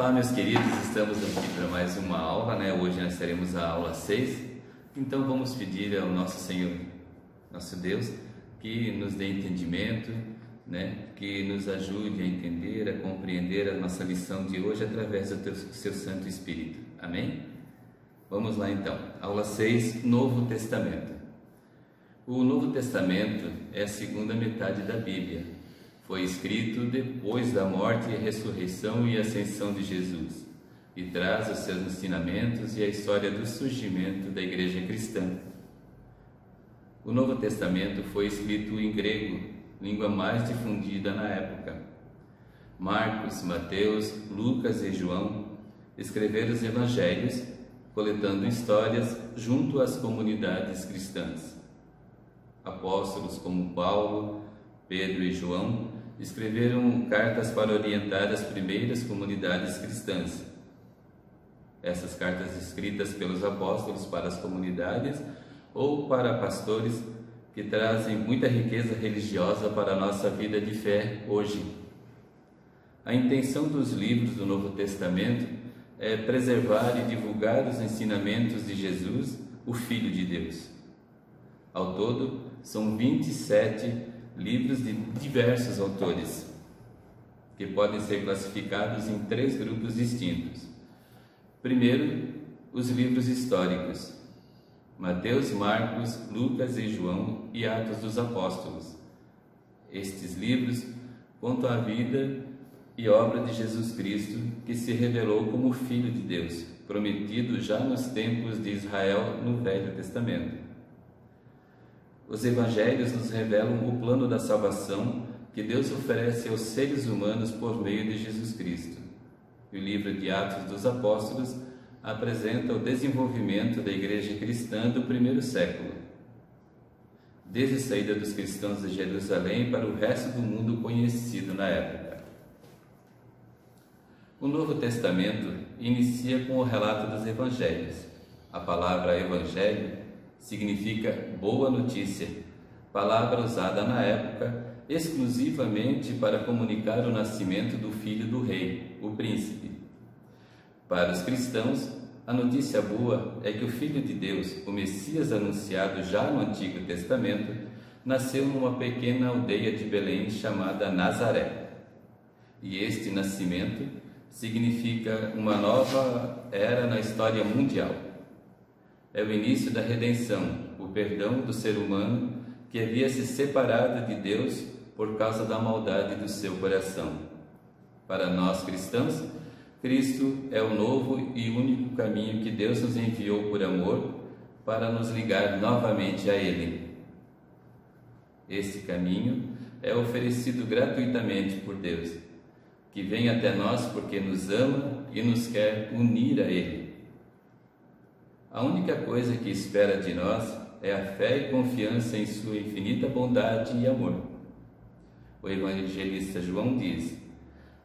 Olá, meus queridos, estamos aqui para mais uma aula, né? Hoje nós teremos a aula 6, então vamos pedir ao nosso Senhor, nosso Deus, que nos dê entendimento, né? Que nos ajude a entender, a compreender a nossa lição de hoje através do seu Santo Espírito. Amém? Vamos lá então, aula 6, Novo Testamento. O Novo Testamento é a segunda metade da Bíblia. Foi escrito depois da morte, ressurreição e ascensão de Jesus e traz os seus ensinamentos e a história do surgimento da Igreja Cristã. O Novo Testamento foi escrito em grego, língua mais difundida na época. Marcos, Mateus, Lucas e João escreveram os evangelhos, coletando histórias junto às comunidades cristãs. Apóstolos como Paulo, Pedro e João escreveram cartas para orientar as primeiras comunidades cristãs. Essas cartas escritas pelos apóstolos para as comunidades ou para pastores que trazem muita riqueza religiosa para a nossa vida de fé hoje. A intenção dos livros do Novo Testamento é preservar e divulgar os ensinamentos de Jesus, o Filho de Deus. Ao todo, são 27 livros de diversos autores, que podem ser classificados em 3 grupos distintos. Primeiro, os livros históricos: Mateus, Marcos, Lucas e João e Atos dos Apóstolos. Estes livros contam a vida e obra de Jesus Cristo, que se revelou como Filho de Deus, prometido já nos tempos de Israel no Velho Testamento. Os evangelhos nos revelam o plano da salvação que Deus oferece aos seres humanos por meio de Jesus Cristo. E o livro de Atos dos Apóstolos apresenta o desenvolvimento da Igreja Cristã do primeiro século, desde a saída dos cristãos de Jerusalém para o resto do mundo conhecido na época. O Novo Testamento inicia com o relato dos evangelhos. A palavra evangelho significa boa notícia, palavra usada na época exclusivamente para comunicar o nascimento do filho do rei, o príncipe. Para os cristãos, a notícia boa é que o Filho de Deus, o Messias anunciado já no Antigo Testamento, nasceu numa pequena aldeia de Belém chamada Nazaré. E este nascimento significa uma nova era na história mundial. É o início da redenção, o perdão do ser humano que havia se separado de Deus por causa da maldade do seu coração. Para nós cristãos, Cristo é o novo e único caminho que Deus nos enviou por amor para nos ligar novamente a Ele. Esse caminho é oferecido gratuitamente por Deus, que vem até nós porque nos ama e nos quer unir a Ele. A única coisa que espera de nós é a fé e confiança em sua infinita bondade e amor. O evangelista João diz: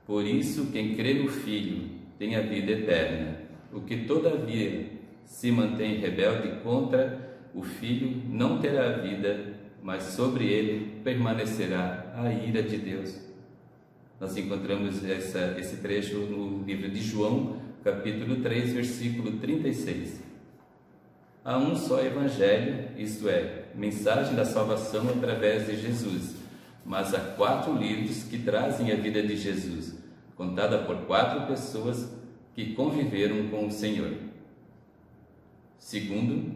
por isso quem crê no Filho tem a vida eterna. O que todavia se mantém rebelde contra o Filho não terá vida, mas sobre ele permanecerá a ira de Deus. Nós encontramos esse trecho no livro de João, capítulo 3, versículo 36. Há um só Evangelho, isto é, mensagem da salvação através de Jesus, mas há 4 livros que trazem a vida de Jesus, contada por 4 pessoas que conviveram com o Senhor. Segundo,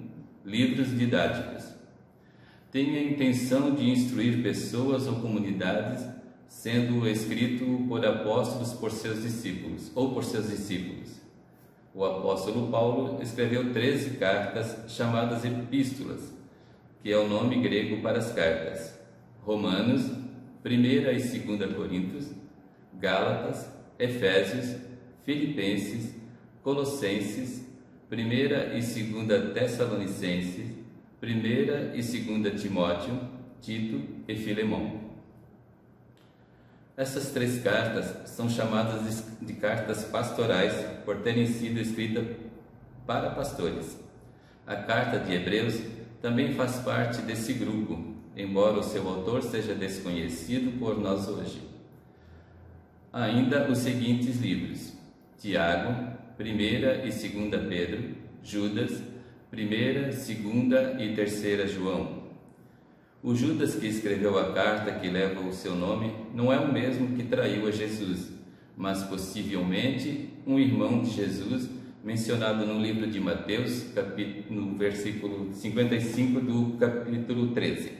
livros didáticos. Tem a intenção de instruir pessoas ou comunidades, sendo escrito por apóstolos por seus discípulos, ou por seus discípulos. O apóstolo Paulo escreveu 13 cartas chamadas epístolas, que é o nome grego para as cartas: Romanos, 1ª e 2ª Coríntios, Gálatas, Efésios, Filipenses, Colossenses, 1ª e 2ª Tessalonicenses, 1ª e 2ª Timóteo, Tito e Filemão. Essas 3 cartas são chamadas de cartas pastorais por terem sido escritas para pastores. A carta de Hebreus também faz parte desse grupo, embora o seu autor seja desconhecido por nós hoje. Ainda os seguintes livros: Tiago, 1ª e 2ª Pedro, Judas, 1ª, 2ª e 3ª João. O Judas que escreveu a carta que leva o seu nome não é o mesmo que traiu a Jesus, mas possivelmente um irmão de Jesus, mencionado no livro de Mateus, no versículo 55 do capítulo 13.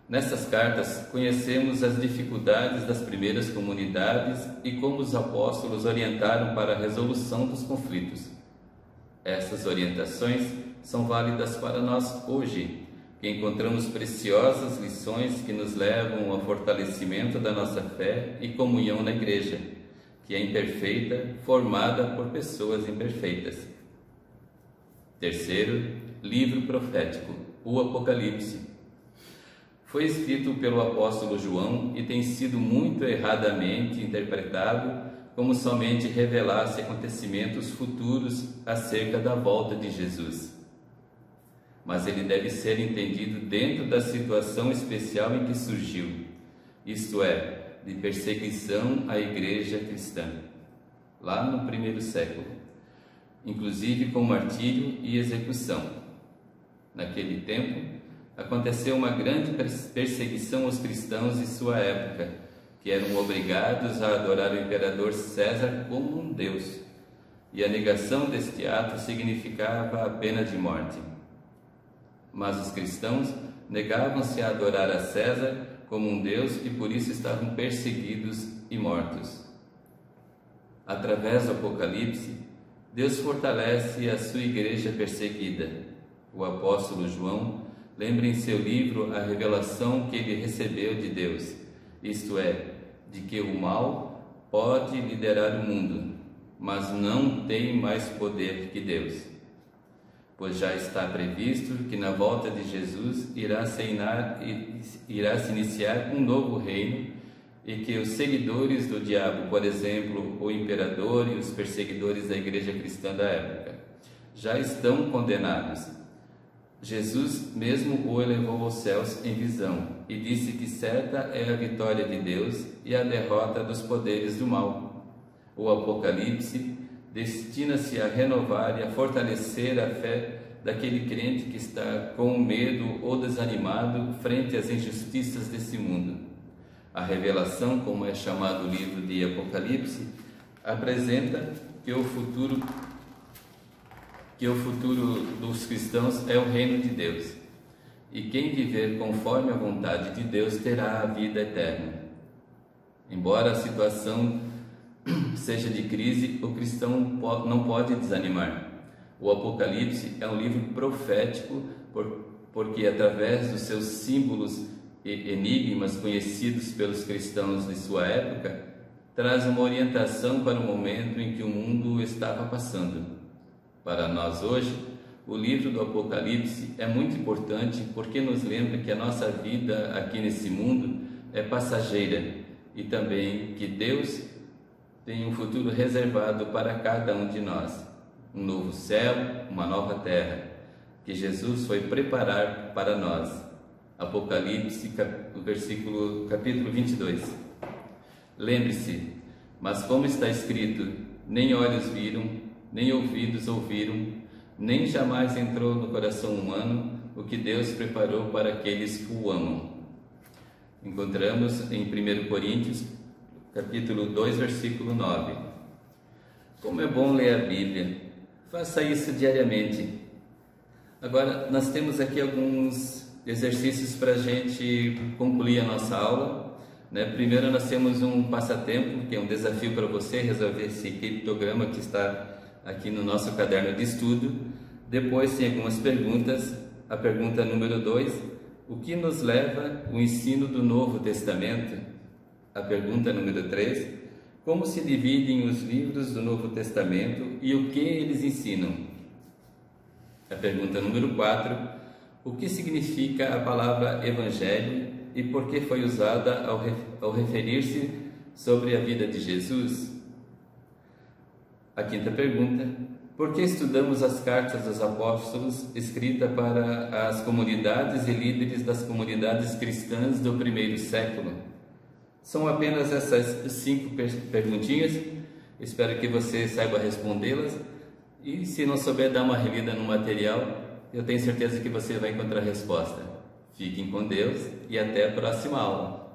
Nessas cartas, conhecemos as dificuldades das primeiras comunidades e como os apóstolos orientaram para a resolução dos conflitos. Essas orientações são válidas para nós hoje, que encontramos preciosas lições que nos levam ao fortalecimento da nossa fé e comunhão na igreja, que é imperfeita, formada por pessoas imperfeitas. Terceiro, livro profético, o Apocalipse. Foi escrito pelo apóstolo João e tem sido muito erradamente interpretado como somente revelasse acontecimentos futuros acerca da volta de Jesus. Mas ele deve ser entendido dentro da situação especial em que surgiu, isto é, de perseguição à igreja cristã, lá no 1º século, inclusive com martírio e execução. Naquele tempo, aconteceu uma grande perseguição aos cristãos de sua época, que eram obrigados a adorar o imperador César como um deus, e a negação deste ato significava a pena de morte. Mas os cristãos negavam-se a adorar a César como um deus e por isso estavam perseguidos e mortos. Através do Apocalipse, Deus fortalece a sua igreja perseguida. O apóstolo João lembra em seu livro a revelação que ele recebeu de Deus, isto é, de que o mal pode liderar o mundo, mas não tem mais poder que Deus. Pois já está previsto que na volta de Jesus irá se iniciar um novo reino e que os seguidores do diabo, por exemplo, o imperador e os perseguidores da igreja cristã da época, já estão condenados. Jesus mesmo o elevou aos céus em visão e disse que certa é a vitória de Deus e a derrota dos poderes do mal. O Apocalipse destina-se a renovar e a fortalecer a fé daquele crente que está com medo ou desanimado frente às injustiças desse mundo. A revelação, como é chamado o livro de Apocalipse, apresenta que o futuro dos cristãos é o reino de Deus, e quem viver conforme a vontade de Deus terá a vida eterna. Embora a situação seja de crise, o cristão não pode desanimar. O Apocalipse é um livro profético porque através dos seus símbolos e enigmas conhecidos pelos cristãos de sua época, traz uma orientação para o momento em que o mundo estava passando. Para nós hoje, o livro do Apocalipse é muito importante porque nos lembra que a nossa vida aqui nesse mundo é passageira e também que Deus tem um futuro reservado para cada um de nós, um novo céu, uma nova terra, que Jesus foi preparar para nós. Apocalipse, capítulo 22. Lembre-se, mas como está escrito, nem olhos viram, nem ouvidos ouviram, nem jamais entrou no coração humano o que Deus preparou para aqueles que o amam. Encontramos em 1 Coríntios, capítulo 2, versículo 9. Como é bom ler a Bíblia, faça isso diariamente. Agora, nós temos aqui alguns exercícios para a gente concluir a nossa aula. Primeiro, nós temos um passatempo, que é um desafio para você resolver esse criptograma que está aqui no nosso caderno de estudo. Depois tem algumas perguntas. A pergunta número 2, o que nos leva o ensino do Novo Testamento? A pergunta número 3, como se dividem os livros do Novo Testamento e o que eles ensinam? A pergunta número 4, o que significa a palavra Evangelho e por que foi usada ao referir-se sobre a vida de Jesus? A quinta pergunta, por que estudamos as cartas dos apóstolos escritas para as comunidades e líderes das comunidades cristãs do primeiro século? São apenas essas 5 perguntinhas, espero que você saiba respondê-las, e se não souber dar uma relida no material, eu tenho certeza que você vai encontrar a resposta. Fiquem com Deus e até a próxima aula.